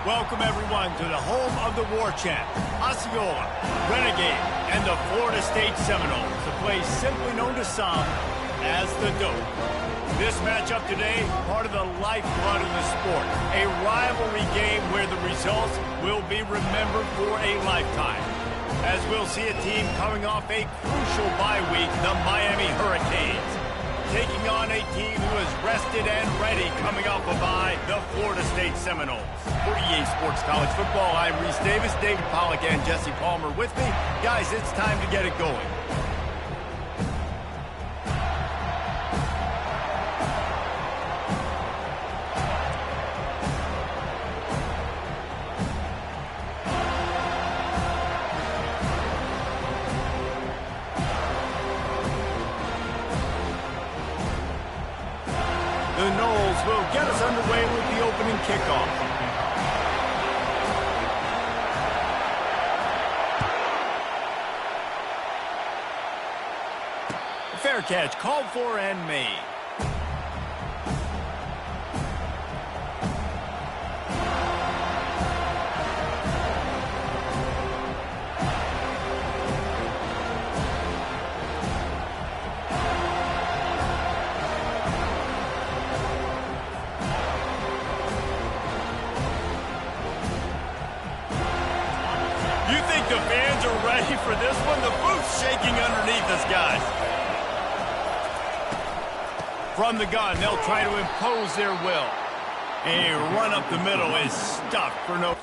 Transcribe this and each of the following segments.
Welcome, everyone, to the home of the War Chant, Osceola, Renegade, and the Florida State Seminoles, a place simply known to some as the Dope. This matchup today, part of the lifeblood of the sport, a rivalry game where the results will be remembered for a lifetime. As we'll see a team coming off a crucial bye week, the Miami Hurricanes, taking on a team who is rested and ready coming off a bye, the Florida State Seminoles. For EA Sports College Football, I'm Reese Davis, David Pollack, and Jesse Palmer with me. Guys, it's time to get it going. The Noles will get us underway with the opening kickoff. Fair catch called for and made. You think the fans are ready for this one? The booth's shaking underneath us, guys. From the gun, they'll try to impose their will. A run up the middle is stuffed for no...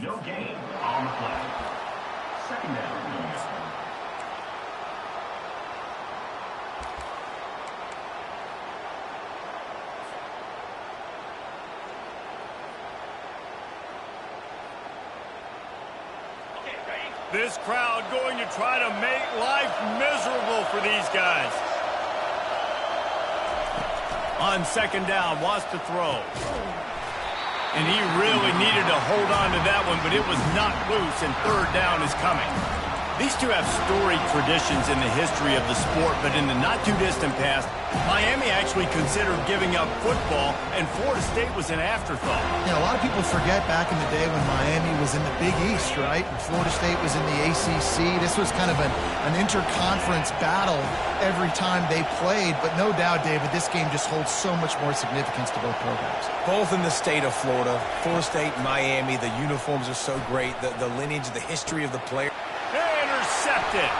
No gain on the play. Second down. This crowd going to try to make life miserable for these guys. On second down, wants to throw. And he really needed to hold on to that one, but it was not loose, and third down is coming. These two have storied traditions in the history of the sport, but in the not-too-distant past, Miami actually considered giving up football, and Florida State was an afterthought. Yeah, a lot of people forget back in the day when Miami was in the Big East, right? And Florida State was in the ACC. This was kind of an interconference battle every time they played, but no doubt, David, this game just holds so much more significance to both programs. Both in the state of Florida, Florida State, Miami, the uniforms are so great, the lineage, the history of the player. Intercepted.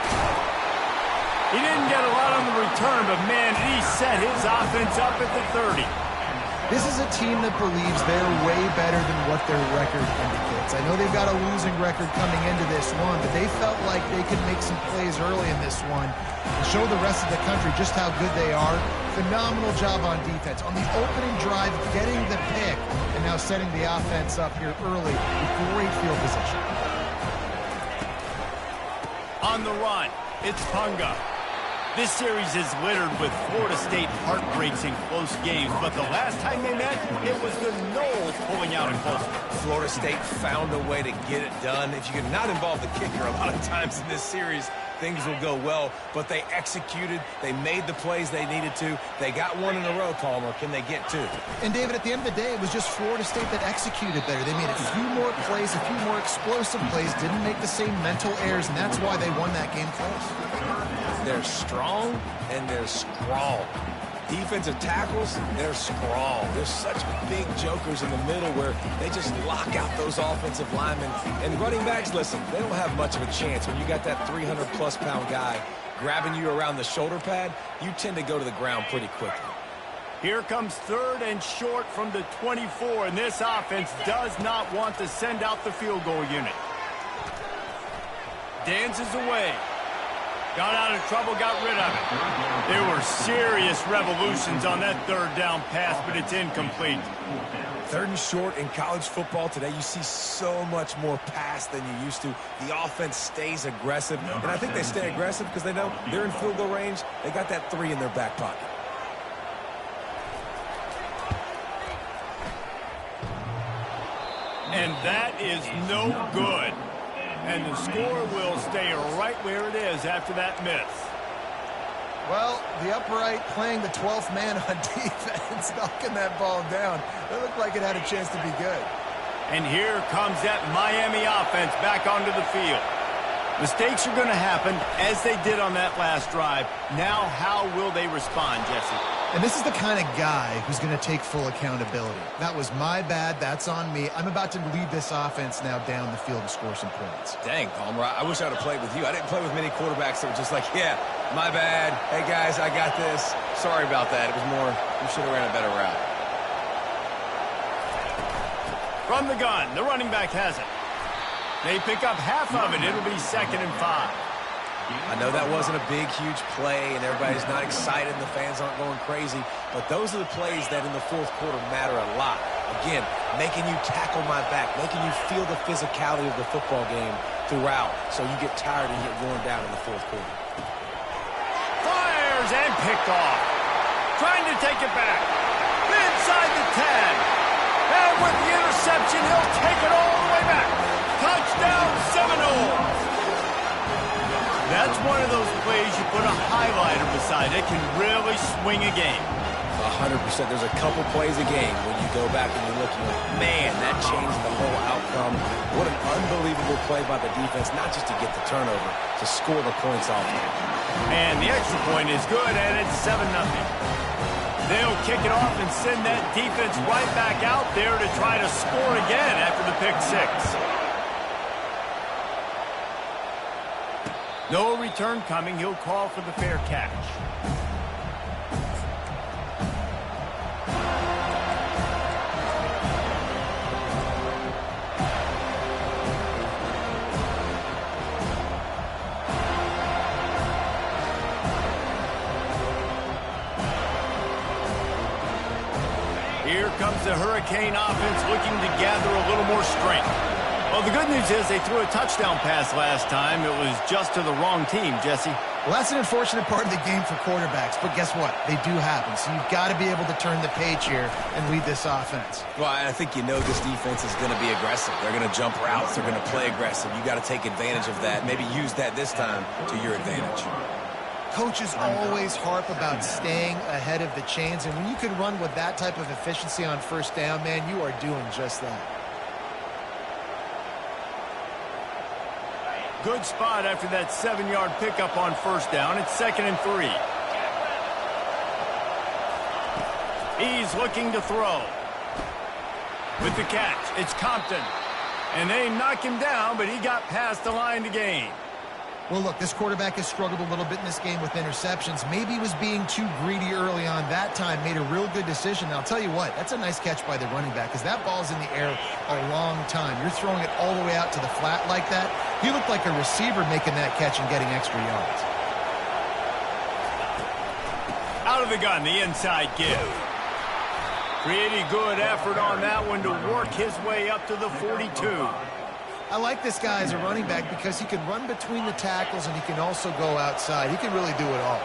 He didn't get a lot on the return, but man, he set his offense up at the 30. This is a team that believes they're way better than what their record indicates. I know they've got a losing record coming into this one, but they felt like they could make some plays early in this one and show the rest of the country just how good they are. Phenomenal job on defense. On the opening drive, getting the pick, and now setting the offense up here early with great field position. On the run, it's Punga. This series is littered with Florida State heartbreaks in close games, but the last time they met, it was the Noles pulling out a close one. Florida State found a way to get it done. If you could not involve the kicker, a lot of times in this series, things will go well, but they executed, they made the plays they needed to, they got one in a row, Palmer. Can they get two? And David, at the end of the day, it was just Florida State that executed better. They made a few more plays, a few more explosive plays, didn't make the same mental errors, and that's why they won that game close. They're strong and they're strong. defensive tackles, they're strong. There's such big jokers in the middle where they just lock out those offensive linemen. And running backs, listen, they don't have much of a chance. When you got that 300-plus pound guy grabbing you around the shoulder pad, you tend to go to the ground pretty quickly. Here comes 3rd and short from the 24, and this offense does not want to send out the field goal unit. Dances away. Got out of trouble, got rid of it. There were serious revolutions on that 3rd down pass, but it's incomplete. 3rd and short in college football today, you see so much more pass than you used to. The offense stays aggressive, and I think they stay aggressive because they know they're in field goal range. They got that 3 in their back pocket. And that is no good. And the score will stay right where it is after that miss. Well, the upright playing the 12th man on defense, knocking that ball down. It looked like it had a chance to be good. And here comes that Miami offense back onto the field. Mistakes are going to happen, as they did on that last drive. Now, how will they respond, Jesse? And this is the kind of guy who's going to take full accountability. That was my bad. That's on me. I'm about to lead this offense now down the field and score some points. Dang, Palmer, I wish I would have played with you. I didn't play with many quarterbacks that were just like, yeah, my bad. Hey, guys, I got this. Sorry about that. It was more, you should have ran a better route. From the gun, the running back has it. They pick up half of it. It'll be 2nd and 5. I know that wasn't a big, huge play, and everybody's not excited, and the fans aren't going crazy, but those are the plays that in the 4th quarter matter a lot. Again, making you tackle my back, making you feel the physicality of the football game throughout, so you get tired and get worn down in the 4th quarter. Fires and picked off. Trying to take it back. Inside the 10. And with the interception, he'll take it all the way back. Touchdown, Seminoles. That's one of those plays you put a highlighter beside. It can really swing a game. 100%. There's a couple plays a game when you go back and you look, you're like, man, that changed the whole outcome. What an unbelievable play by the defense, not just to get the turnover, to score the points off of it. And the extra point is good, and it's 7-0. They'll kick it off and send that defense right back out there to try to score again after the pick 6. No return coming. He'll call for the fair catch. Here comes the Hurricane offense looking to gather a little more strength. Well, the good news is they threw a touchdown pass last time. It was just to the wrong team, Jesse. Well, that's an unfortunate part of the game for quarterbacks, but guess what? They do happen, so you've got to be able to turn the page here and lead this offense. Well, I think you know this defense is going to be aggressive. They're going to jump routes. They're going to play aggressive. You got to take advantage of that. Maybe use that this time to your advantage. Coaches always harp about staying ahead of the chains, and when you can run with that type of efficiency on 1st down, man, you are doing just that. Good spot after that 7-yard pickup on 1st down. It's 2nd and 3. He's looking to throw. With the catch, it's Compton. And they knock him down, but he got past the line to gain. Well, look, this quarterback has struggled a little bit in this game with interceptions. Maybe he was being too greedy early on. That time made a real good decision. And I'll tell you what, that's a nice catch by the running back because that ball's in the air a long time. You're throwing it all the way out to the flat like that. He looked like a receiver making that catch and getting extra yards. Out of the gun, the inside give. Pretty good effort on that one to work his way up to the 42. I like this guy as a running back because he can run between the tackles and he can also go outside. He can really do it all.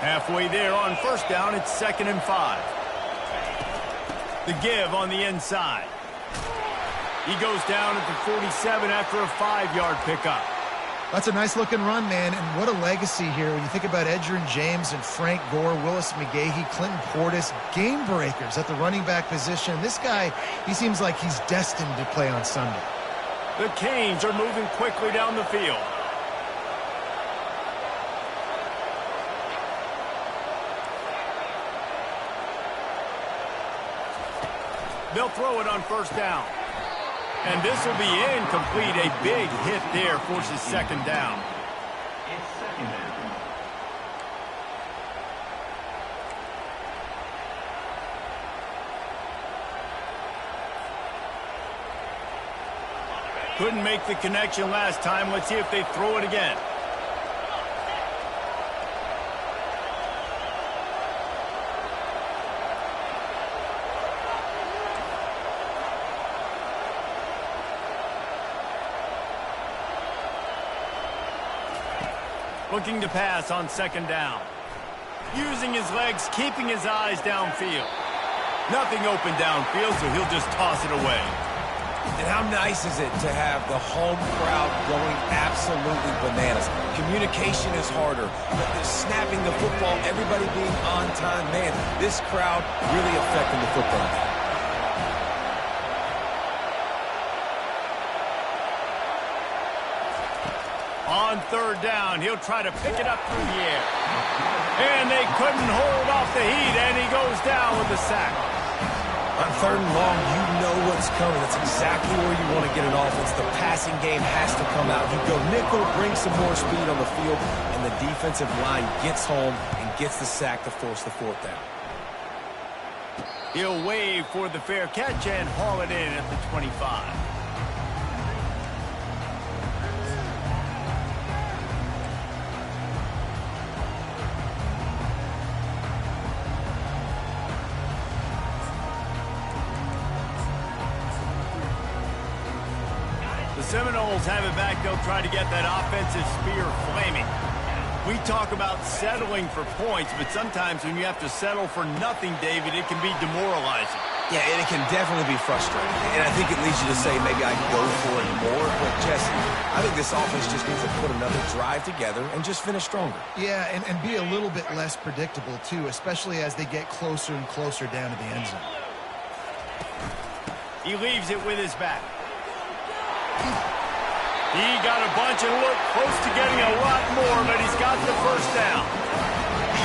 Halfway there on 1st down, it's 2nd and 5. The give on the inside. He goes down at the 47 after a 5-yard pickup. That's a nice-looking run, man, and what a legacy here. When you think about Edgerrin James and Frank Gore, Willis McGahee, Clinton Portis, game breakers at the running back position. This guy, he seems like he's destined to play on Sunday. The Canes are moving quickly down the field. They'll throw it on first down. And this will be incomplete. A big hit there forces second down. It's second down. Couldn't make the connection last time. Let's see if they throw it again. Looking to pass on second down. Using his legs, keeping his eyes downfield. Nothing open downfield, so he'll just toss it away. And how nice is it to have the home crowd going absolutely bananas? Communication is harder, but they're snapping the football, everybody being on time. Man, this crowd really affecting the football game. On third down, he'll try to pick it up through the air. And they couldn't hold off the heat, and he goes down with the sack. On third and long, you know what's coming. That's exactly where you want to get an offense. The passing game has to come out. You go nickel, bring some more speed on the field, and the defensive line gets home and gets the sack to force the fourth down. He'll wave for the fair catch and haul it in at the 25. The Seminoles have it back. They'll try to get that offensive spear flaming. We talk about settling for points, but sometimes when you have to settle for nothing, David, it can be demoralizing. Yeah, and it can definitely be frustrating. And I think it leads you to say maybe I can go for it more. But, Jesse, I think this offense just needs to put another drive together and just finish stronger. Yeah, and be a little bit less predictable, too, especially as they get closer and closer down to the end zone. He leaves it with his back. He got a bunch and looked close to getting a lot more, but he's got the first down.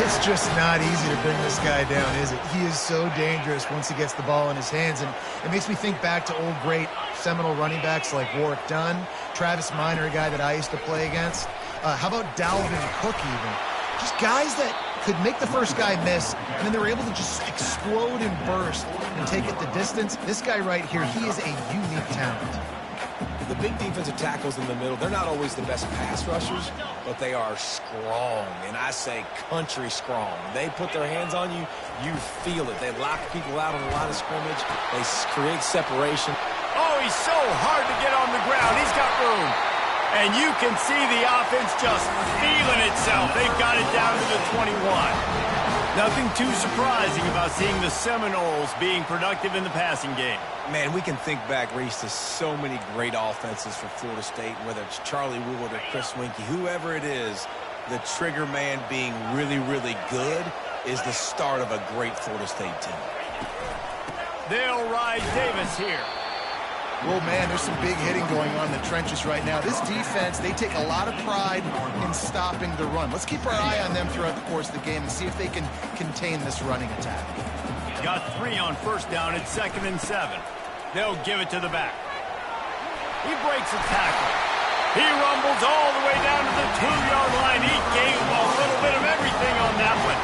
It's just not easy to bring this guy down, is it? He is so dangerous once he gets the ball in his hands, and it makes me think back to old great Seminole running backs like Warwick Dunn, Travis Minor, a guy that I used to play against. How about Dalvin Cook even? Just guys that could make the first guy miss, and then they were able to just explode and burst and take it the distance. This guy right here, he is a unique talent. The big defensive tackles in the middle, they're not always the best pass rushers, but they are strong, and I say country strong. They put their hands on you, you feel it. They lock people out on the line of scrimmage. They create separation. Oh, he's so hard to get on the ground. He's got room. And you can see the offense just feeling itself. They've got it down to the 21. Nothing too surprising about seeing the Seminoles being productive in the passing game. Man, we can think back, Reese, to so many great offenses for Florida State, whether it's Charlie Wood or Chris Winkie, whoever it is, the trigger man being really, really good is the start of a great Florida State team. They'll ride Davis here. Well, man, there's some big hitting going on in the trenches right now. This defense, they take a lot of pride in stopping the run. Let's keep our eye on them throughout the course of the game and see if they can contain this running attack. Got 3 on first down. It's 2nd and 7. They'll give it to the back. He breaks a tackle. He rumbles all the way down to the 2-yard line. He gave a little bit of everything on that one.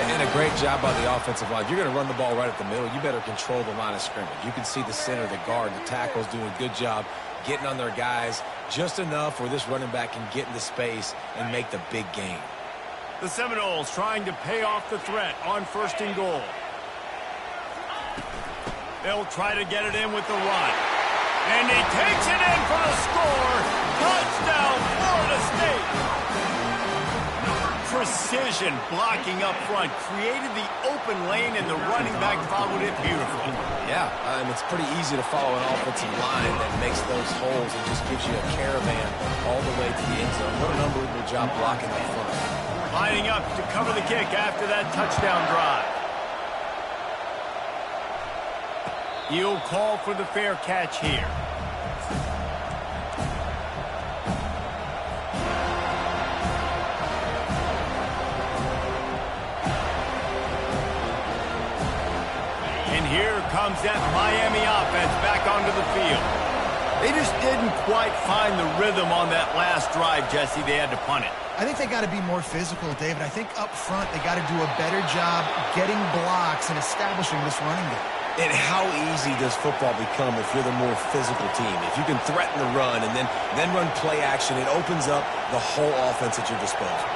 And a great job by the offensive line. You're going to run the ball right at the middle. You better control the line of scrimmage. You can see the center, the guard, the tackles doing a good job getting on their guys just enough where this running back can get into space and make the big game. The Seminoles trying to pay off the threat on 1st and goal. They'll try to get it in with the run. And he takes it in for the score. Touchdown, Florida State. Precision blocking up front created the open lane, and the running back followed it beautifully. Yeah, it's pretty easy to follow an offensive line that makes those holes and just gives you a caravan all the way to the end zone. What an unbelievable job blocking up front. Lining up to cover the kick after that touchdown drive. He'll call for the fair catch here. here comes that Miami offense back onto the field. They just didn't quite find the rhythm on that last drive, Jesse. They had to punt it. I think they got to be more physical, David. I think up front they got to do a better job getting blocks and establishing this running game. And how easy does football become if you're the more physical team? If you can threaten the run and then run play action, it opens up the whole offense at your disposal.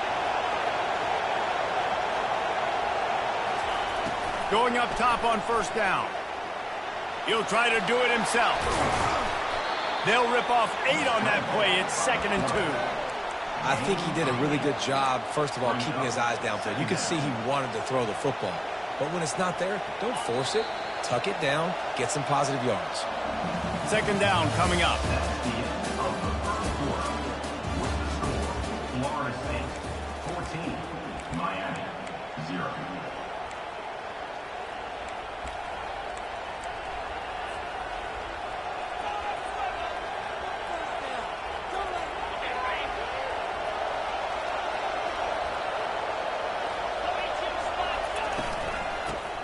Going up top on first down. He'll try to do it himself. They'll rip off 8 on that play. It's 2nd and 2. I think he did a really good job, first of all, keeping his eyes downfield. You could see he wanted to throw the football. But when it's not there, don't force it. Tuck it down, get some positive yards. 2nd down coming up. Florida State 14, Miami 0.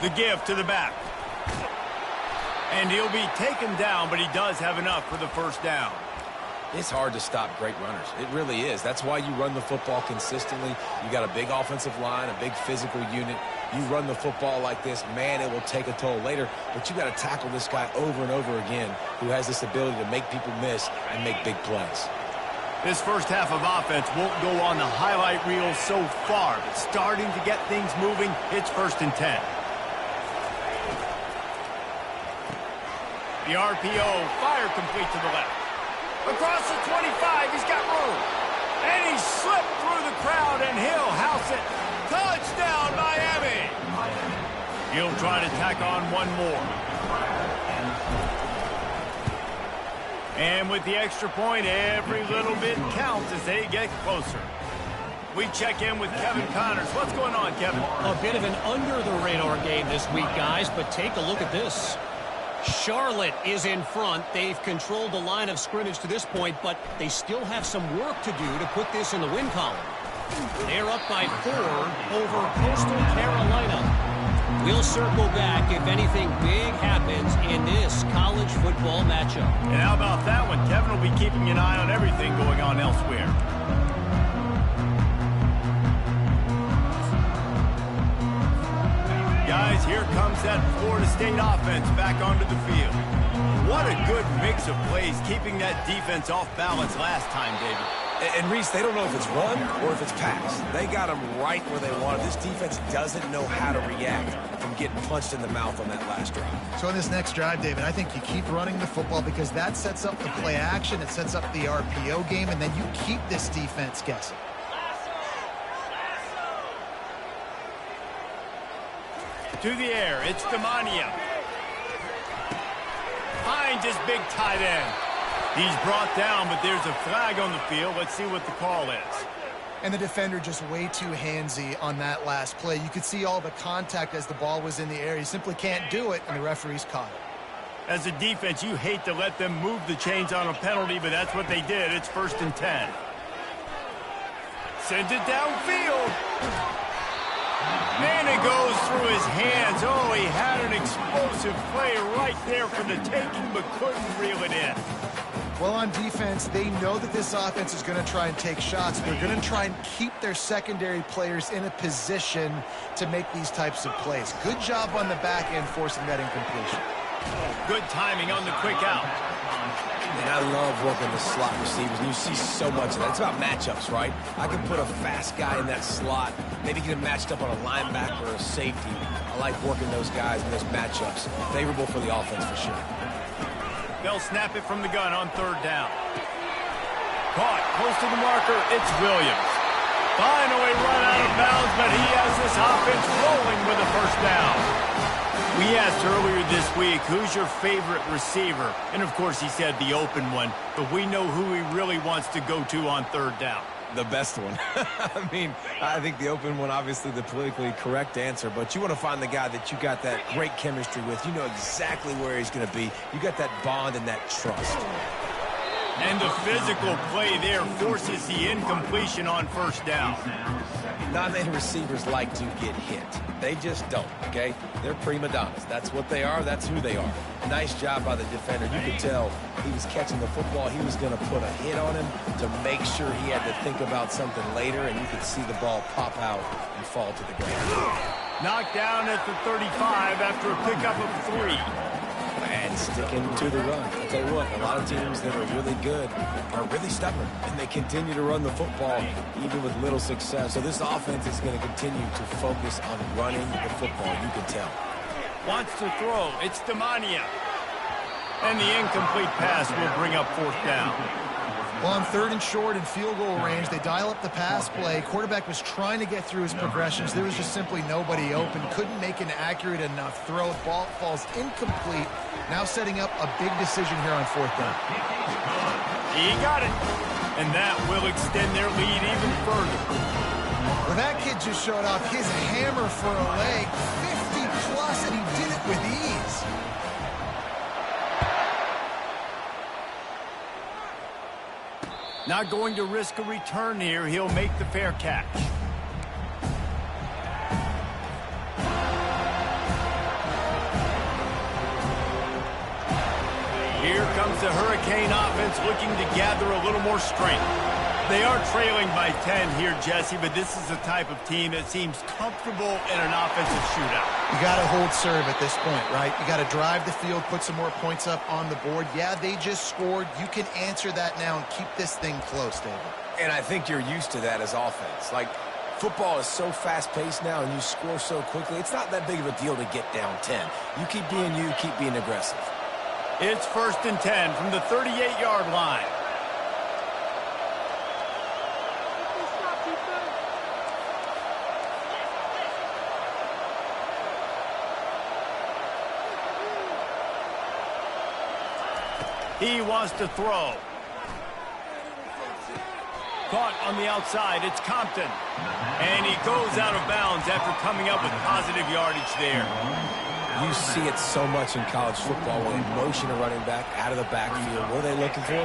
The give to the back. And he'll be taken down, but he does have enough for the first down. It's hard to stop great runners. It really is. That's why you run the football consistently. You got a big offensive line, a big physical unit. You run the football like this, man, it will take a toll later. But you got to tackle this guy over and over again who has this ability to make people miss and make big plays. This first half of offense won't go on the highlight reel so far, but starting to get things moving, it's 1st and 10. The RPO, fire complete to the left. Across the 25, he's got room. And he slipped through the crowd, and he'll house it. Touchdown, Miami! He'll try to tack on one more. And with the extra point, every little bit counts as they get closer. We check in with Kevin Connors. What's going on, Kevin? A bit of an under-the-radar game this week, guys, but take a look at this. Charlotte is in front. They've controlled the line of scrimmage to this point, but they still have some work to do to put this in the win column. They're up by 4 over Coastal Carolina. We'll circle back if anything big happens in this college football matchup. And how about that one? Kevin will be keeping an eye on everything going on elsewhere. Guys, here comes that Florida State offense back onto the field. What a good mix of plays, keeping that defense off balance last time, David. And Reese, they don't know if it's run or if it's pass. They got them right where they wanted. This defense doesn't know how to react from getting punched in the mouth on that last drive. So in this next drive, David, I think you keep running the football because that sets up the play action, it sets up the RPO game, and then you keep this defense guessing. To the air, it's Demania. Finds his big tight end. He's brought down, but there's a flag on the field. Let's see what the call is. And the defender just way too handsy on that last play. You could see all the contact as the ball was in the air. He simply can't do it, and the referee's caught it. As a defense, you hate to let them move the chains on a penalty, but that's what they did. It's 1st and 10. Sends it downfield. And it goes through his hands. Oh, he had an explosive play right there for the taking, but couldn't reel it in. Well, on defense, they know that this offense is going to try and take shots. They're going to try and keep their secondary players in a position to make these types of plays. Good job on the back end forcing that incompletion. Good timing on the quick out. And I love working the slot receivers. And you see so much of that. It's about matchups, right? I can put a fast guy in that slot, maybe get him matched up on a linebacker or a safety. I like working those guys in those matchups. Favorable for the offense for sure. They'll snap it from the gun on 3rd down. Caught close to the marker. It's Williams. Finally run out of bounds, but he has this offense rolling with a 1st down. We asked earlier this week, who's your favorite receiver? And, of course, he said the open one, but we know who he really wants to go to on 3rd down. The best one. I mean, I think the open one, obviously the politically correct answer, but you want to find the guy that you got that great chemistry with. You know exactly where he's going to be. You got that bond and that trust. And the physical play there forces the incompletion on first down. Not many receivers like to get hit. They just don't, okay? They're prima donnas. That's what they are. That's who they are. Nice job by the defender. You could tell he was catching the football. He was going to put a hit on him to make sure he had to think about something later, and you could see the ball pop out and fall to the ground. Knocked down at the 35 after a pickup of 3. And sticking to the run. I'll tell you what, a lot of teams that are really good are really stubborn, and they continue to run the football even with little success. So this offense is going to continue to focus on running the football, you can tell. Wants to throw. It's Demania. And the incomplete pass will bring up fourth down. Well, on 3rd and short and field goal range, they dial up the pass play. Quarterback was trying to get through his progressions. There was just simply nobody open. Couldn't make an accurate enough throw. Ball falls incomplete. Now setting up a big decision here on 4th down. He got it. And that will extend their lead even further. Well, that kid just showed off his hammer for a leg. 50-plus, and he did it with ease. Not going to risk a return here. He'll make the fair catch. Here comes the Hurricane offense looking to gather a little more strength. They are trailing by 10 here, Jesse, but this is the type of team that seems comfortable in an offensive shootout. You got to hold serve at this point, right? You got to drive the field, put some more points up on the board. Yeah, they just scored. You can answer that now and keep this thing close, David. And I think you're used to that as offense. Like, football is so fast-paced now and you score so quickly, it's not that big of a deal to get down 10. You keep being aggressive. It's 1st and 10 from the 38-yard line. He wants to throw. Caught on the outside. It's Compton. And he goes out of bounds after coming up with positive yardage there. You see it so much in college football when they motion a running back out of the backfield. What are they looking for?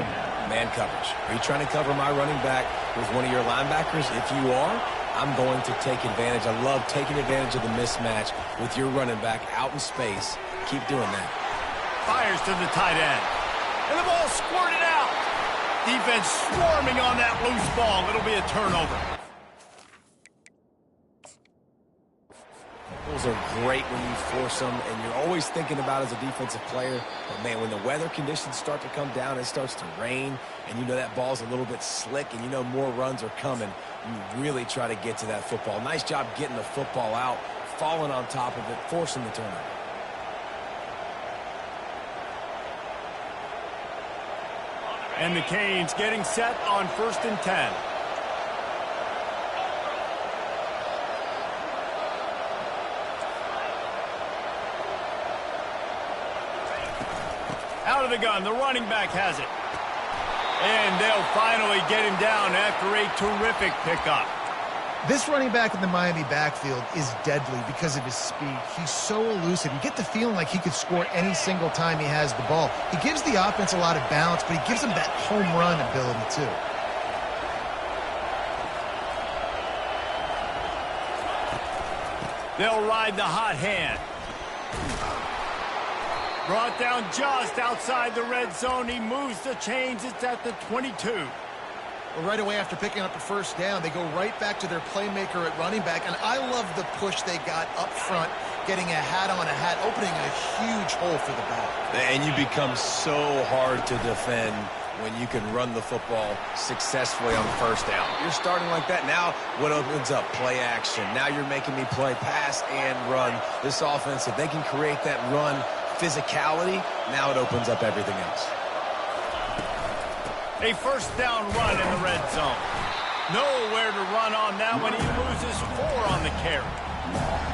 Man coverage. Are you trying to cover my running back with one of your linebackers? If you are, I'm going to take advantage. I love taking advantage of the mismatch with your running back out in space. Keep doing that. Fires to the tight end. And the ball squirted out. Defense swarming on that loose ball. It'll be a turnover. Those are great when you force them, and you're always thinking about as a defensive player. But, man, when the weather conditions start to come down, it starts to rain, and you know that ball's a little bit slick, and you know more runs are coming, you really try to get to that football. Nice job getting the football out, falling on top of it, forcing the turnover. And the Canes getting set on 1st and 10. Out of the gun, the running back has it. And they'll finally get him down after a terrific pickup. This running back in the Miami backfield is deadly because of his speed. He's so elusive. You get the feeling like he could score any single time he has the ball. He gives the offense a lot of balance, but he gives them that home run ability too. They'll ride the hot hand. Brought down just outside the red zone. He moves the chains. It's at the 22. Well, right away after picking up a first down, they go right back to their playmaker at running back. And I love the push they got up front, getting a hat on a hat, opening a huge hole for the back. And you become so hard to defend when you can run the football successfully on first down. You're starting like that. Now what opens up? Play action. Now you're making me play pass and run. This offense, if they can create that run physicality, now it opens up everything else. A first down run in the red zone. Nowhere to run on that one. He loses 4 on the carry.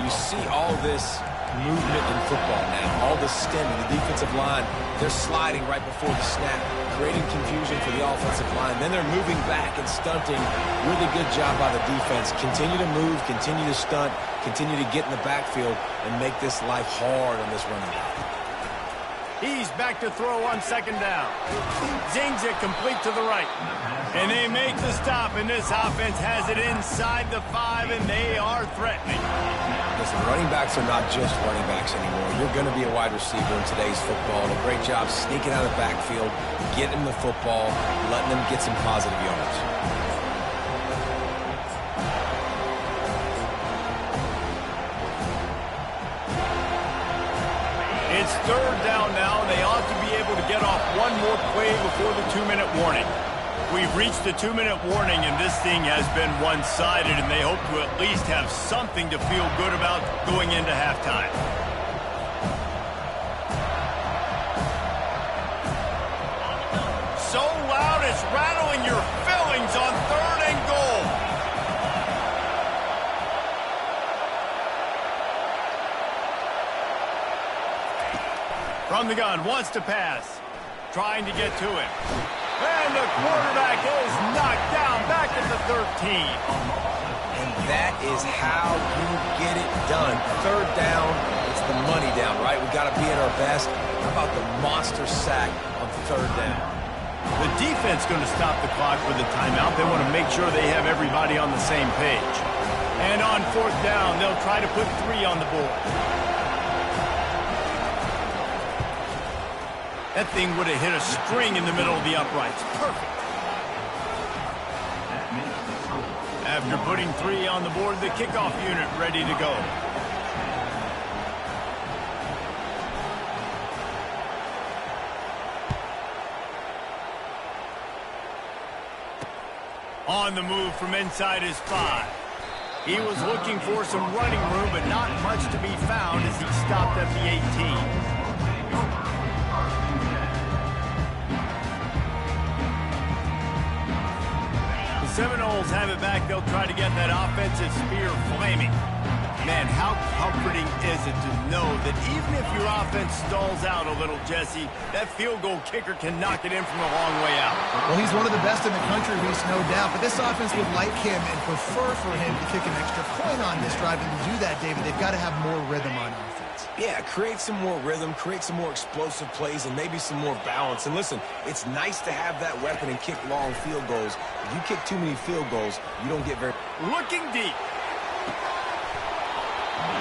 You see all this movement in football now. All the stemming, the defensive line, they're sliding right before the snap, creating confusion for the offensive line. Then they're moving back and stunting. Really good job by the defense. Continue to move, continue to stunt, continue to get in the backfield and make this life hard on this running back. He's back to throw on second down. Zings it complete to the right. And they make the stop, and this offense has it inside the 5, and they are threatening. Listen, running backs are not just running backs anymore. You're going to be a wide receiver in today's football. And a great job sneaking out of the backfield, getting them the football, letting them get some positive yards. It's third down now, and they ought to be able to get off one more play before the 2-minute warning. We've reached the 2-minute warning, and this thing has been one-sided, and they hope to at least have something to feel good about going into halftime. So loud it's rattling your fillings on 3rd and goal. From the gun, wants to pass. Trying to get to him. And the quarterback is knocked down back at the 13. And that is how you get it done. 3rd down, it's the money down, right? We've got to be at our best. How about the monster sack on 3rd down? The defense going to stop the clock with a timeout. They want to make sure they have everybody on the same page. And on 4th down, they'll try to put 3 on the board. That thing would have hit a string in the middle of the uprights. Perfect. After putting 3 on the board, the kickoff unit ready to go. On the move from inside his 5. He was looking for some running room, but not much to be found as he stopped at the 18. Seminoles have it back. They'll try to get that offensive spear flaming. Man, how comforting is it to know that even if your offense stalls out a little, Jesse, that field goal kicker can knock it in from a long way out. Well, he's one of the best in the country, Reese, no doubt. But this offense would like him and prefer for him to kick an extra point on this drive. And to do that, David, they've got to have more rhythm on offense. Yeah, create some more rhythm, create some more explosive plays, and maybe some more balance. And listen, it's nice to have that weapon and kick long field goals. If you kick too many field goals, you don't get very... Looking deep.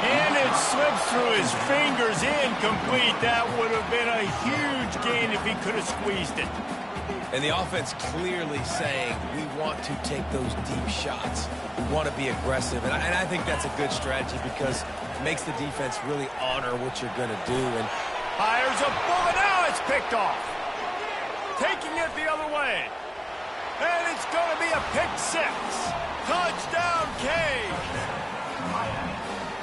And it slips through his fingers, incomplete. That would have been a huge gain if he could have squeezed it. And the offense clearly saying, we want to take those deep shots. We want to be aggressive. And I think that's a good strategy because it makes the defense really honor what you're going to do. And fires a bullet. Now it's picked off. Taking it the other way. And it's going to be a pick 6. Touchdown, Canes.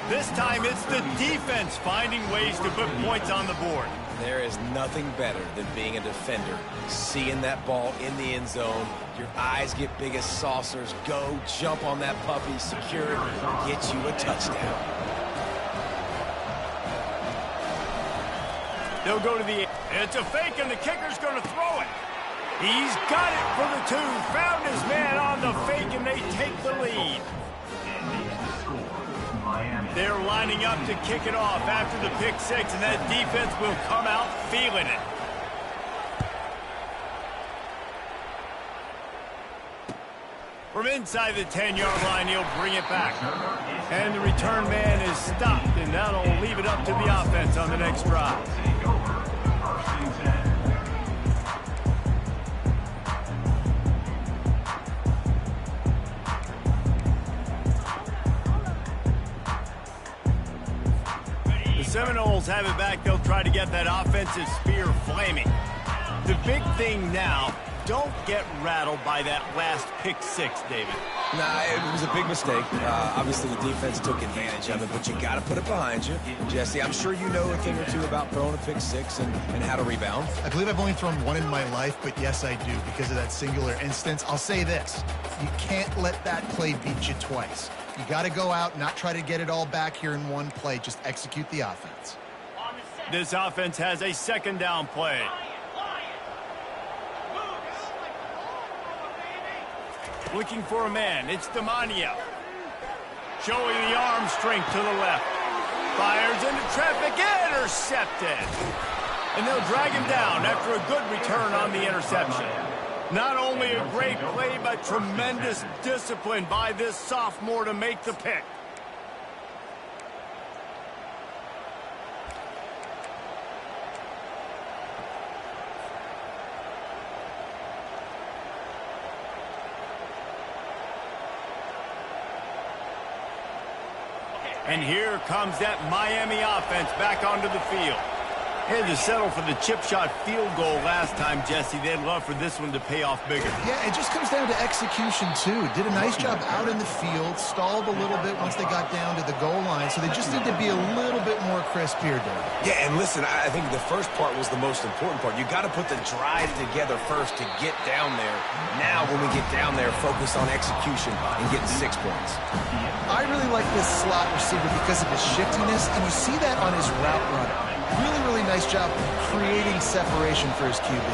This time it's the defense finding ways to put points on the board. There is nothing better than being a defender. Seeing that ball in the end zone, your eyes get big as saucers. Go, jump on that puppy, secure it, get you a touchdown. They'll go to the... It's a fake, and the kicker's going to throw it. He's got it for the 2. Found his man on the fake, and they take the lead. They're lining up to kick it off after the pick 6, and that defense will come out feeling it. From inside the 10-yard line, he'll bring it back. And the return man is stopped, and that'll leave it up to the offense on the next drive. Seminoles have it back. They'll try to get that offensive spear flaming. The big thing now, don't get rattled by that last pick 6, David. Nah, it was a big mistake. Obviously, the defense took advantage of it, but you got to put it behind you. Jesse, I'm sure you know a thing or two about throwing a pick 6 and how to rebound. I believe I've only thrown one in my life, but yes, I do because of that singular instance. I'll say this. You can't let that play beat you twice. You got to go out, not try to get it all back here in one play. Just execute the offense. This offense has a second down play. Looking for a man. It's Demania. Showing the arm strength to the left. Fires into traffic. Intercepted. And they'll drag him down after a good return on the interception. Not only a great play, but tremendous discipline by this sophomore to make the pick. And here comes that Miami offense back onto the field. Had to settle for the chip shot field goal last time, Jesse. They'd love for this one to pay off bigger. Yeah, it just comes down to execution, too. Did a nice job out in the field, stalled a little bit once they got down to the goal line, so they just need to be a little bit more crisp here, Dave. Yeah, and listen, I think the first part was the most important part. You got to put the drive together first to get down there. Now, when we get down there, focus on execution and getting 6 points. I really like this slot receiver because of his shiftiness, and you see that on his route run. Really, really nice job creating separation for his QB.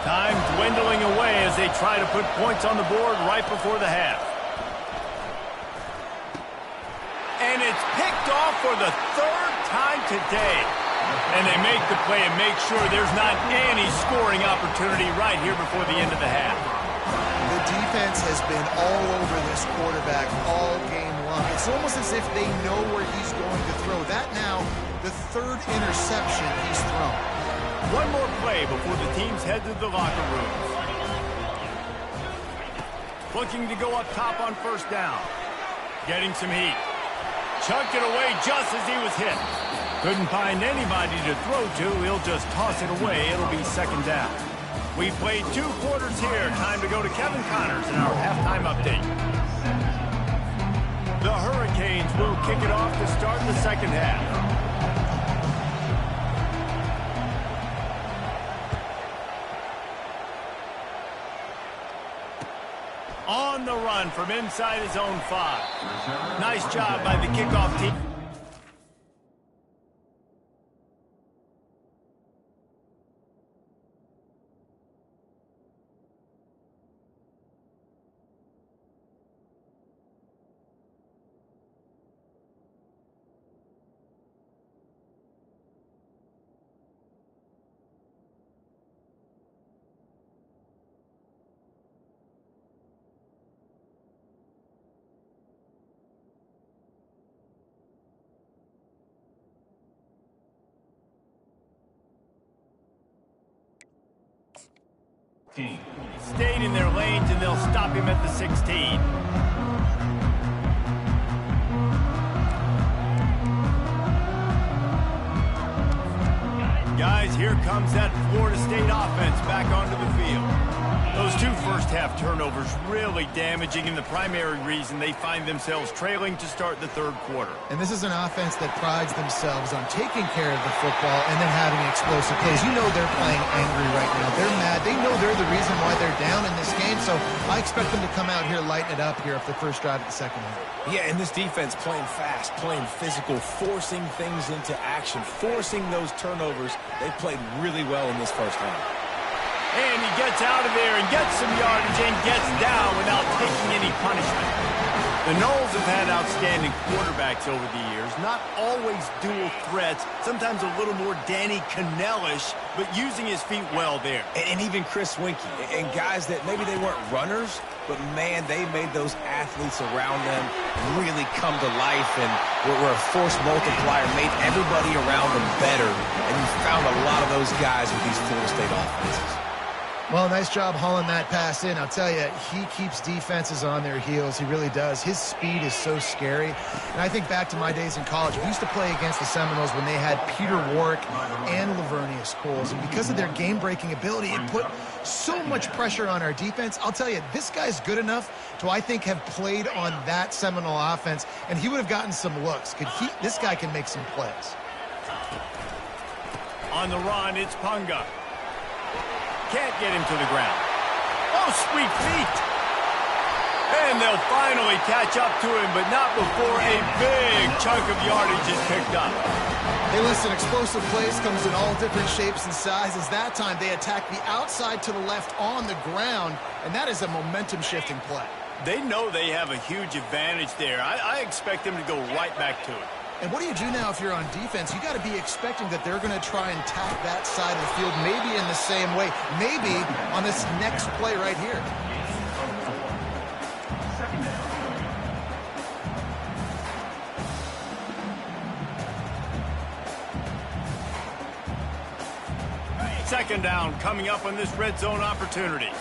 Time dwindling away as they try to put points on the board right before the half. And it's picked off for the third time today. And they make the play and make sure there's not any scoring opportunity right here before the end of the half. The defense has been all over this quarterback all game long. It's almost as if they know where he's going to throw. That now, the third interception he's thrown. One more play before the teams head to the locker rooms. Looking to go up top on first down. Getting some heat. Chucked it away just as he was hit. Couldn't find anybody to throw to. He'll just toss it away. It'll be second down. We played 2 quarters here. Time to go to Kevin Connors in our halftime update. The Hurricanes will kick it off to start the second half. On the run from inside his own 5. Nice job by the kickoff team. Stayed in their lanes, and they'll stop him at the 16. Guys, here comes that Florida State offense back onto the field. Those 2 first-half turnovers really damaging, and the primary reason they find themselves trailing to start the third quarter. And this is an offense that prides themselves on taking care of the football and then having explosive plays. You know they're playing angry right now. They're mad. They know they're the reason why they're down in this game, so I expect them to come out here, lighten it up here after the first drive of the second half. Yeah, and this defense playing fast, playing physical, forcing things into action, forcing those turnovers. They played really well in this first half. And he gets out of there and gets some yardage and gets down without taking any punishment. The Noles have had outstanding quarterbacks over the years. Not always dual threats. Sometimes a little more Danny Cannell-ish, but using his feet well there. And even Chris Winkie. And guys that maybe they weren't runners, but, man, they made those athletes around them really come to life and were a force multiplier, made everybody around them better. And you found a lot of those guys with these Florida State offenses. Well, nice job hauling that pass in. I'll tell you, he keeps defenses on their heels. He really does. His speed is so scary. And I think back to my days in college. We used to play against the Seminoles when they had Peter Warrick and Lavernius Coles. And because of their game-breaking ability, it put so much pressure on our defense. I'll tell you, this guy's good enough to, I think, have played on that Seminole offense, and he would have gotten some looks. This guy can make some plays. On the run, it's Punga. Can't get him to the ground. Oh, sweet feet. And they'll finally catch up to him, but not before a big chunk of yardage is picked up. Hey, listen, explosive plays comes in all different shapes and sizes. That time, they attack the outside to the left on the ground, and that is a momentum-shifting play. They know they have a huge advantage there. I expect them to go right back to it. And what do you do now if you're on defense? You got to be expecting that they're going to try and tack that side of the field, maybe in the same way, maybe on this next play right here. Second down coming up on this red zone opportunity.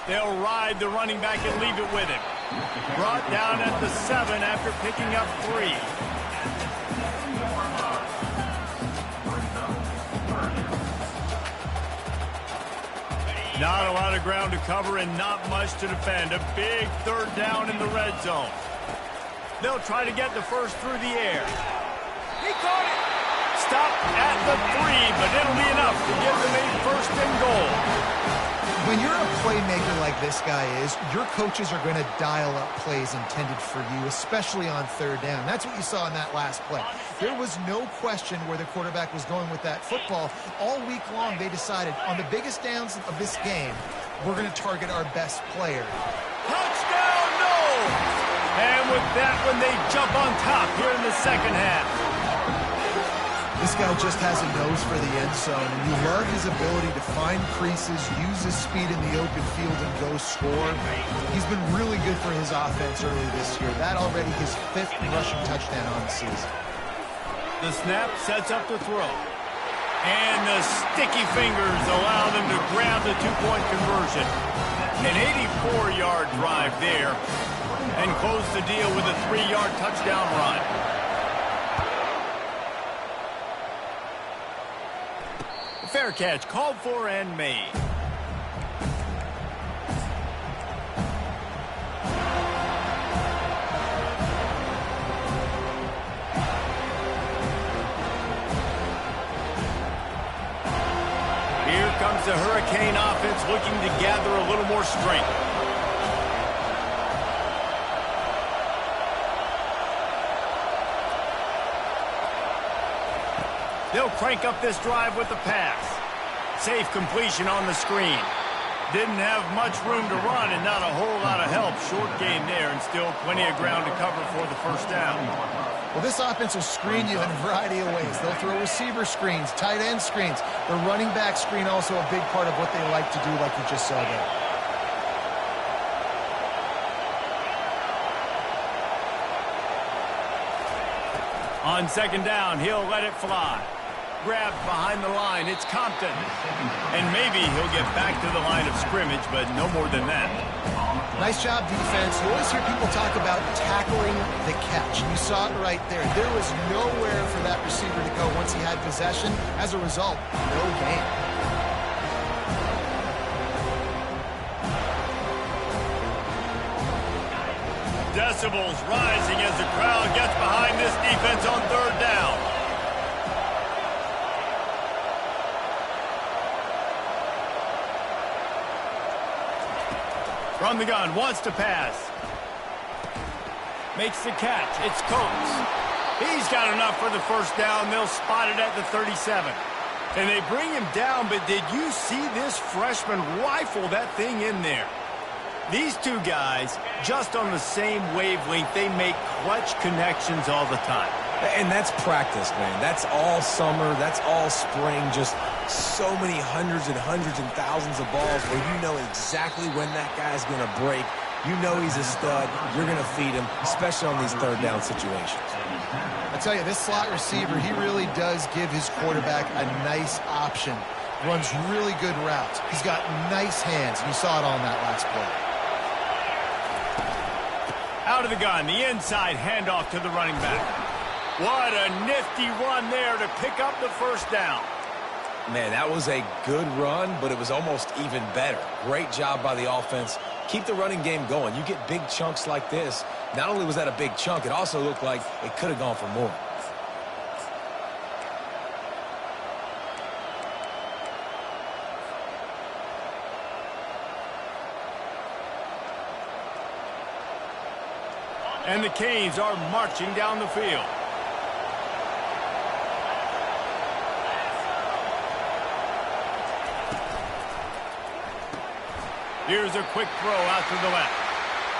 They'll ride the running back and leave it with him. Brought down at the 7 after picking up 3. Not a lot of ground to cover and not much to defend. A big third down in the red zone. They'll try to get the first through the air. He caught it. Stop at the 3, but it'll be enough to give them a first and goal. When you're a playmaker like this guy is, your coaches are going to dial up plays intended for you, especially on third down. That's what you saw in that last play. There was no question where the quarterback was going with that football. All week long, they decided on the biggest downs of this game, we're going to target our best player. Touchdown, no! And with that one, they jump on top here in the second half. This guy just has a nose for the end zone, and you love his ability to find creases, use his speed in the open field, and go score. He's been really good for his offense early this year. That already his 5th rushing touchdown on the season. The snap sets up the throw. And the sticky fingers allow them to grab the 2-point conversion. An 84-yard drive there, and close the deal with a 3-yard touchdown run. Fair catch called for and made. Here comes the Hurricane offense looking to gather a little more strength. They'll crank up this drive with the pass. Safe completion on the screen. Didn't have much room to run and not a whole lot of help. Short gain there and still plenty of ground to cover for the first down. Well, this offense will screen you in a variety of ways. They'll throw receiver screens, tight end screens. The running back screen also a big part of what they like to do, like you just saw there. On second down, he'll let it fly. Grabbed behind the line, it's Compton. And maybe he'll get back to the line of scrimmage, but no more than that. Nice job, defense. You always hear people talk about tackling the catch. You saw it right there. There was nowhere for that receiver to go once he had possession. As a result, no gain. Decibels rising as the crowd gets behind this defense on third down. From the gun, wants to pass. Makes the catch. It's Coates. He's got enough for the first down. They'll spot it at the 37. And they bring him down, but did you see this freshman rifle that thing in there? These two guys, just on the same wavelength, they make clutch connections all the time. And that's practice, man. That's all summer. That's all spring. Just so many hundreds and thousands of balls where you know exactly when that guy's going to break. You know he's a stud. You're going to feed him, especially on these third down situations. I tell you, this slot receiver, he really does give his quarterback a nice option. Runs really good routes. He's got nice hands. You saw it on that last play. Out of the gun, the inside handoff to the running back. What a nifty run there to pick up the first down. Man, that was a good run, but it was almost even better. Great job by the offense. Keep the running game going. You get big chunks like this. Not only was that a big chunk, it also looked like it could have gone for more. And the Canes are marching down the field. Here's a quick throw out to the left.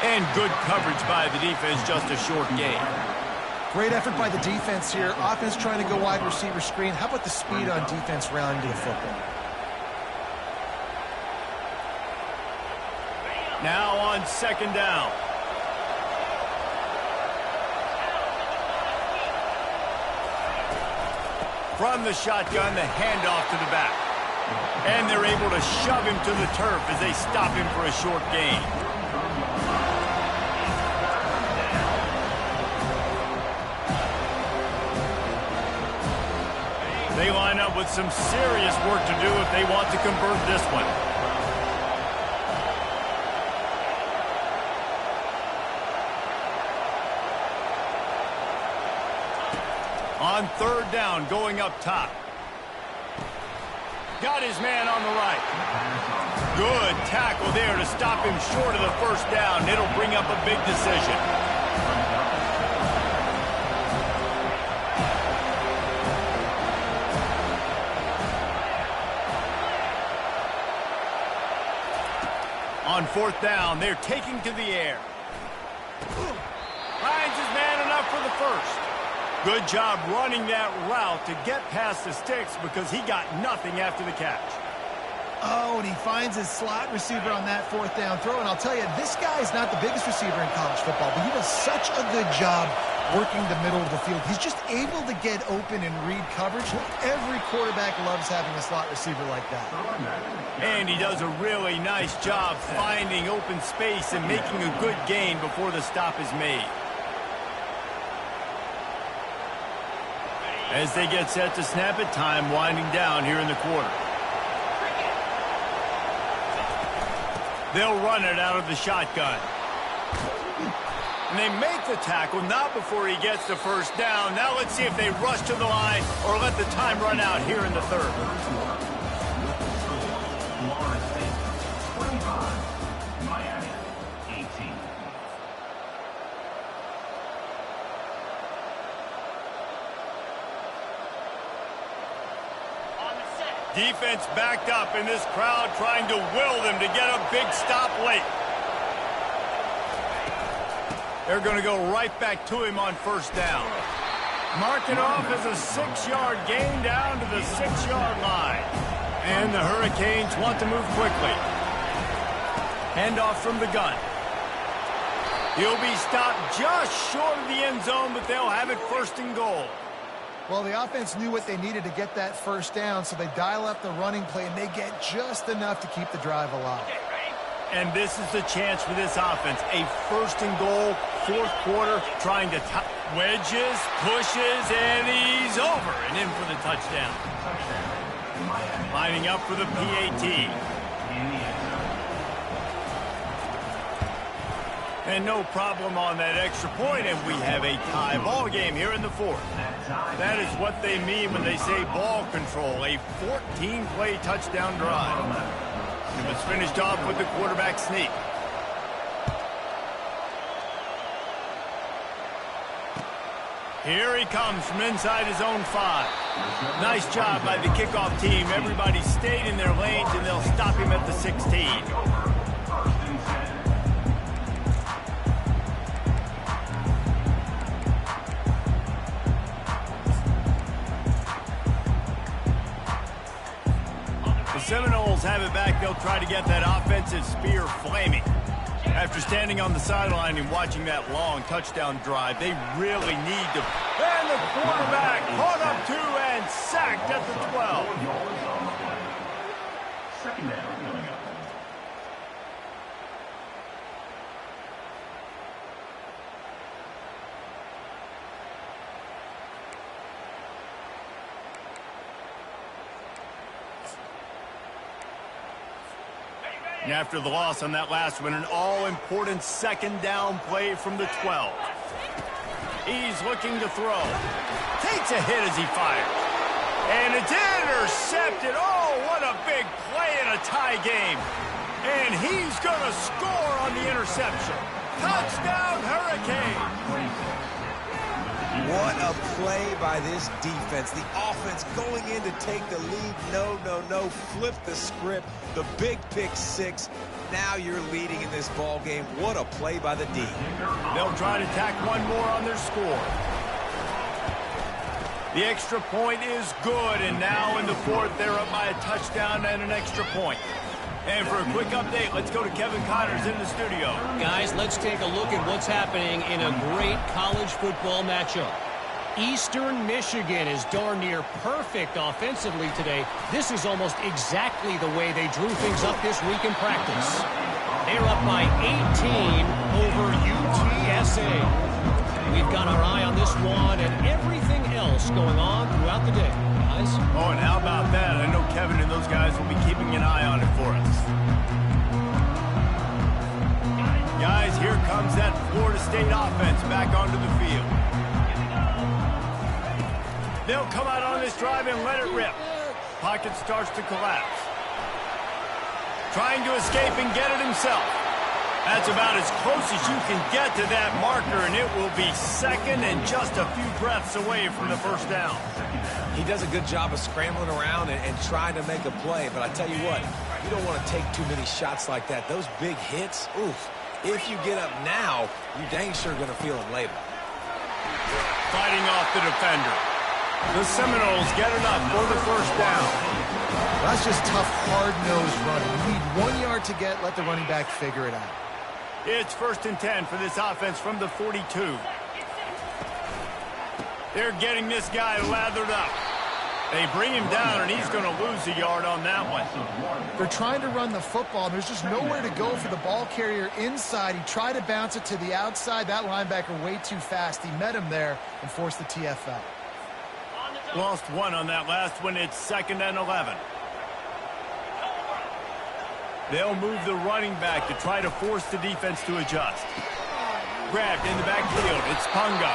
And good coverage by the defense, just a short gain. Great effort by the defense here. Offense trying to go wide receiver screen. How about the speed on defense rallying to the football? Now on second down. From the shotgun, the handoff to the back. And they're able to shove him to the turf as they stop him for a short gain. They line up with some serious work to do if they want to convert this one. On third down, going up top. Got his man on the right. Good tackle there to stop him short of the first down. It'll bring up a big decision. On fourth down, they're taking to the air. Finds his man enough for the first. Good job running that route to get past the sticks because he got nothing after the catch. Oh, and he finds his slot receiver on that fourth down throw. And I'll tell you, this guy's not the biggest receiver in college football, but he does such a good job working the middle of the field. He's just able to get open and read coverage. Every quarterback loves having a slot receiver like that. And he does a really nice job finding open space and making a good gain before the stop is made. As they get set to snap it, time winding down here in the quarter. They'll run it out of the shotgun. And they make the tackle, not before he gets the first down. Now let's see if they rush to the line or let the time run out here in the third. Defense backed up in this crowd trying to will them to get a big stop late. They're going to go right back to him on first down. Mark it off as a 6-yard gain down to the 6-yard line. And the Hurricanes want to move quickly. Handoff from the gun. He'll be stopped just short of the end zone, but they'll have it first and goal. Well, the offense knew what they needed to get that first down, so they dial up the running play, and they get just enough to keep the drive alive. And this is the chance for this offense. A first and goal, fourth quarter, trying to wedges, pushes, and he's over and in for the touchdown. Lining up for the PAT. And no problem on that extra point, and we have a tie ball game here in the fourth. That is what they mean when they say ball control, a 14-play touchdown drive. It was finished off with the quarterback sneak. Here he comes from inside his own 5. Nice job by the kickoff team. Everybody stayed in their lanes, and they'll stop him at the 16. Seminoles have it back. They'll try to get that offensive spear flaming. After standing on the sideline and watching that long touchdown drive, they really need to. And the quarterback caught up to and sacked at the 12. Second down coming up. And after the loss on that last one, an all-important second down play from the 12. He's looking to throw. Takes a hit as he fires. And it's intercepted. Oh, what a big play in a tie game. And he's going to score on the interception. Touchdown, Hurricanes. What a play by this defense. The offense going in to take the lead. No, no, no. Flip the script. The big pick six. Now you're leading in this ball game. What a play by the D. They'll try to tack one more on their score. The extra point is good, and now in the fourth, they're up by a touchdown and an extra point. And for a quick update, let's go to Kevin Connors in the studio. Guys, let's take a look at what's happening in a great college football matchup. Eastern Michigan is darn near perfect offensively today. This is almost exactly the way they drew things up this week in practice. They're up by 18 over UTSA. We've got our eye on this one and everything else going on throughout the day. Guys? Oh, and how about that? I know Kevin and those guys will be keeping an eye on it for us. Guys, here comes that Florida State offense back onto the field. They'll come out on this drive and let it rip. Pocket starts to collapse. Trying to escape and get it himself. That's about as close as you can get to that marker, and it will be second and just a few breaths away from the first down. He does a good job of scrambling around and trying to make a play, but I tell you what, you don't want to take too many shots like that. Those big hits, oof. If you get up now, you're dang sure going to feel them later. Fighting off the defender. The Seminoles get enough for the first down. That's just tough, hard-nosed running. You need 1 yard to get, let the running back figure it out. It's 1st and 10 for this offense from the 42. They're getting this guy lathered up. They bring him down, and he's going to lose a yard on that one. They're trying to run the football, and there's just nowhere to go for the ball carrier inside. He tried to bounce it to the outside. That linebacker way too fast. He met him there and forced the TFL. Lost one on that last one. It's 2nd and 11. They'll move the running back to try to force the defense to adjust. Grabbed in the backfield. It's Punga.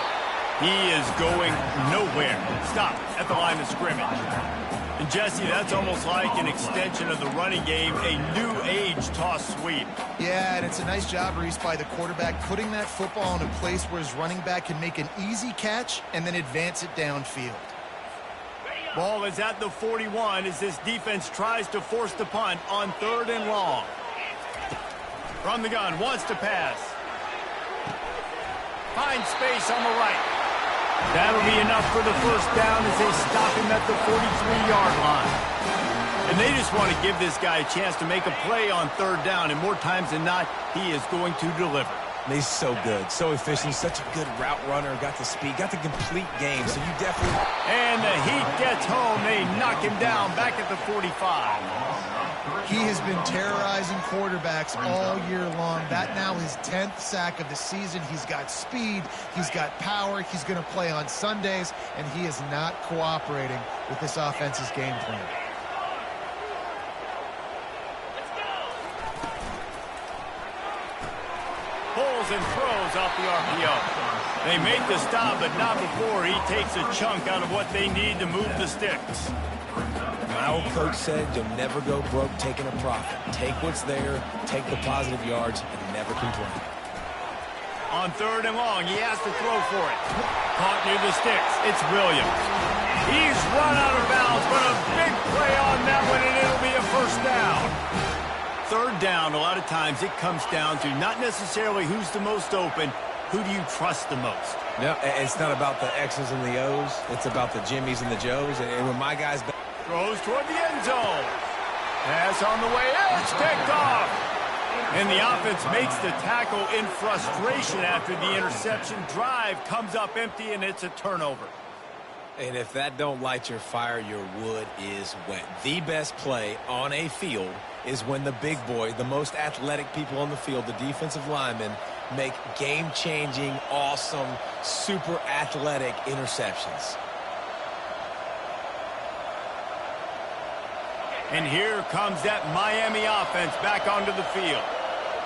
He is going nowhere. Stop at the line of scrimmage. And Jesse, that's almost like an extension of the running game, a new age toss sweep. Yeah, and it's a nice job, Reese, by the quarterback, putting that football in a place where his running back can make an easy catch and then advance it downfield. Ball is at the 41 as this defense tries to force the punt on 3rd and long. From the gun, wants to pass. Finds space on the right. That'll be enough for the first down as they stop him at the 43-yard line. And they just want to give this guy a chance to make a play on 3rd down, and more times than not, he is going to deliver. He's so good, so efficient, such a good route runner, got the speed, got the complete game, so you definitely... And the heat gets home. They knock him down back at the 45. He has been terrorizing quarterbacks all year long. That now his 10th sack of the season. He's got speed, he's got power, he's going to play on Sundays, and he is not cooperating with this offense's game plan. Pulls and throws off the RPO. They make the stop, but not before he takes a chunk out of what they need to move the sticks. My old coach said you'll never go broke taking a profit. Take what's there, take the positive yards, and never complain. On 3rd and long, he has to throw for it. Caught near the sticks. It's Williams. He's run out of bounds, but a big play on that one, and it'll be a first down. 3rd down, a lot of times it comes down to not necessarily who's the most open, who do you trust the most? No, it's not about the X's and the O's. It's about the Jimmies and the Joes. And when my guys... Throws toward the end zone. Pass on the way in. It's picked off. And the offense makes the tackle in frustration after the interception. Drive comes up empty, and it's a turnover. And if that don't light your fire, your wood is wet. The best play on a field is when the big boy, the most athletic people on the field, the defensive linemen, make game-changing, awesome, super athletic interceptions. And here comes that Miami offense back onto the field.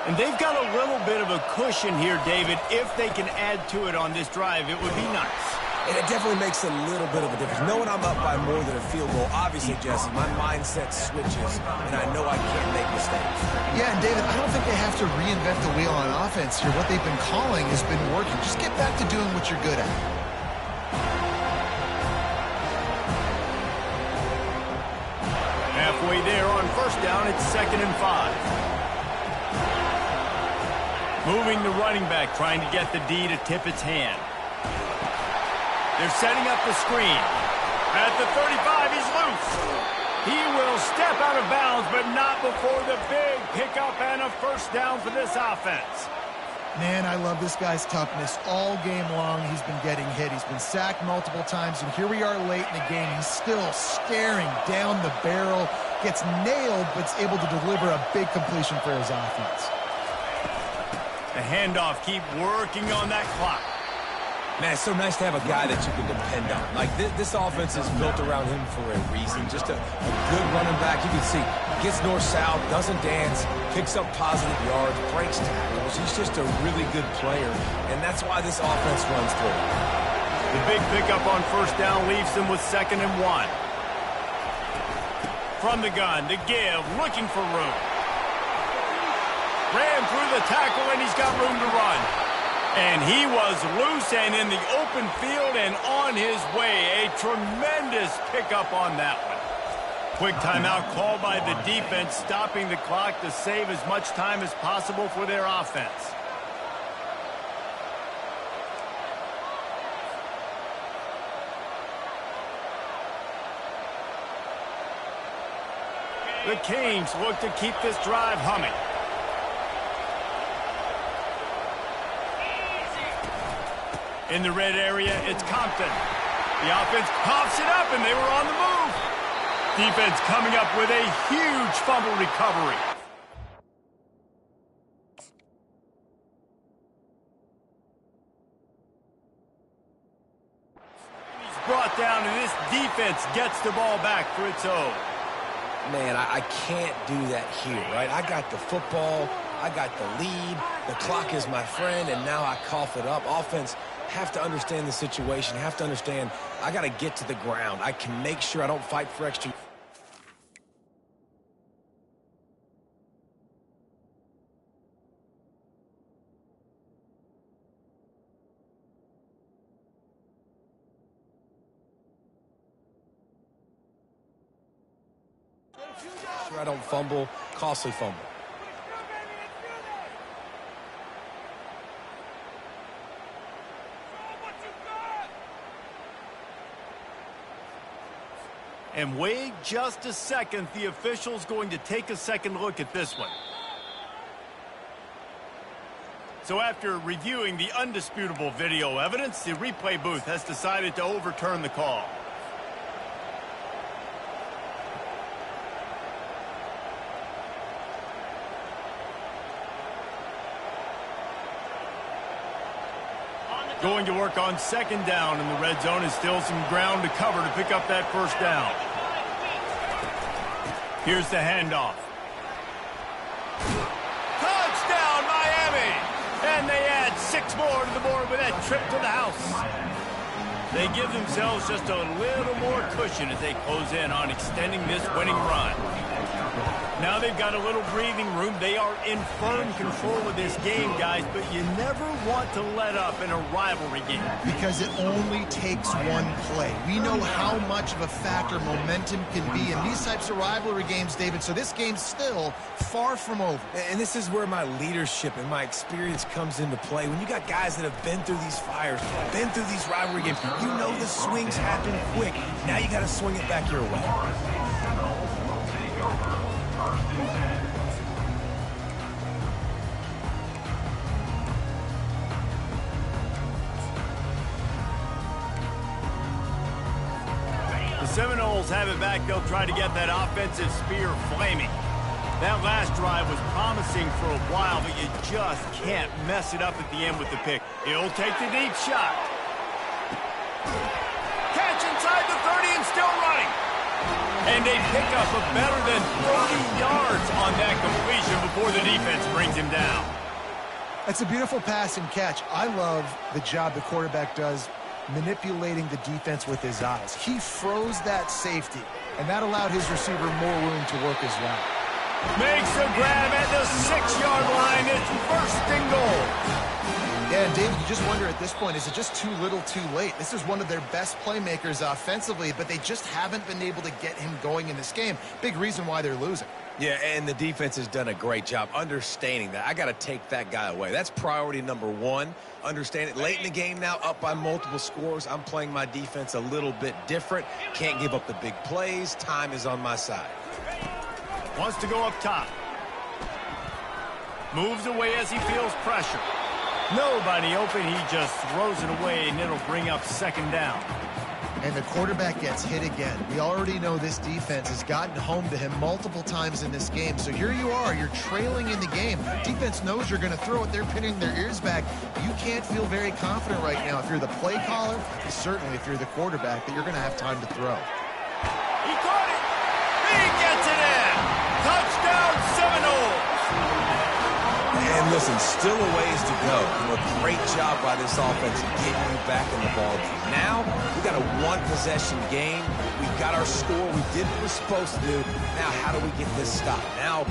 And they've got a little bit of a cushion here, David. If they can add to it on this drive, it would be nice. And it definitely makes a little bit of a difference. Knowing I'm up by more than a field goal, obviously, Jesse, my mindset switches, and I know I can't make mistakes. Yeah, and David, I don't think they have to reinvent the wheel on offense here. What they've been calling has been working. Just get back to doing what you're good at. way there on first down. It's 2nd and 5. Moving the running back, trying to get the D to tip its hand. They're setting up the screen. At the 35, he's loose. He will step out of bounds, but not before the big pickup and a first down for this offense. Man, I love this guy's toughness. All game long, he's been getting hit. He's been sacked multiple times, and here we are late in the game. He's still staring down the barrel, gets nailed, but is able to deliver a big completion for his offense. The handoff, keep working on that clock. Man, it's so nice to have a guy that you can depend on. Like, this offense is built around him for a reason. Just a good running back. You can see, gets north-south, doesn't dance, picks up positive yards, breaks tackles. He's just a really good player, and that's why this offense runs through. The big pickup on first down leaves them with 2nd and 1. From the gun, the give, looking for room. Ran through the tackle, and he's got room to run. And he was loose and in the open field and on his way. A tremendous pickup on that one. Quick timeout called by the defense, stopping the clock to save as much time as possible for their offense. The Canes look to keep this drive humming. In the red area, it's Compton. The offense pops it up, and they were on the move. Defense coming up with a huge fumble recovery. He's brought down, and this defense gets the ball back for its own. Man, I can't do that here, right? I got the football, I got the lead, the clock is my friend, and now I cough it up. Offense have to understand the situation, have to understand I got to get to the ground. I can make sure I don't fight for extra. Sure I don't fumble, costly fumble. And wait just a second. The official's going to take a second look at this one. So after reviewing the undisputable video evidence, the replay booth has decided to overturn the call. Going to work on 2nd down in the red zone, and still some ground to cover to pick up that first down. Here's the handoff. Touchdown, Miami! And they add 6 more to the board with that trip to the house. They give themselves just a little more cushion as they close in on extending this winning run. Now they've got a little breathing room. They are in firm control of this game, guys, but you never want to let up in a rivalry game. Because it only takes one play. We know how much of a factor momentum can be in these types of rivalry games, David, so this game's still far from over. And this is where my leadership and my experience comes into play. When you got guys that have been through these fires, been through these rivalry games, you know the swings happen quick. Now you got to swing it back your way. Seminoles have it back. They'll try to get that offensive spear flaming. That last drive was promising for a while, but you just can't mess it up at the end with the pick. He'll take the deep shot. Catch inside the 30 and still running. And they pick up a better than 30 yards on that completion before the defense brings him down. That's a beautiful pass and catch. I love the job the quarterback does manipulating the defense with his eyes. He froze that safety, and that allowed his receiver more room to work his route. Makes a grab at the 6-yard line. It's 1st and goal. Yeah, and David, you just wonder at this point, is it just too little too late? This is one of their best playmakers offensively, but they just haven't been able to get him going in this game. Big reason why they're losing. Yeah, and the defense has done a great job understanding that. I got to take that guy away. That's priority number one. Understand it. Late in the game now, up by multiple scores. I'm playing my defense a little bit different. Can't give up the big plays. Time is on my side. Wants to go up top. Moves away as he feels pressure. Nobody open. He just throws it away, and it'll bring up second down. And the quarterback gets hit again. We already know this defense has gotten home to him multiple times in this game. So here you are, you're trailing in the game. Defense knows you're going to throw it. They're pinning their ears back. You can't feel very confident right now if you're the play caller, and certainly if you're the quarterback, that you're going to have time to throw. He caught it. He gets it in. Touchdown Seminoles. And listen, still a ways to go. A great job by this offense getting you back in the ball game. Now, we got a one-possession game. We got our score. We did what we're supposed to do. Now, how do we get this stopped? Now,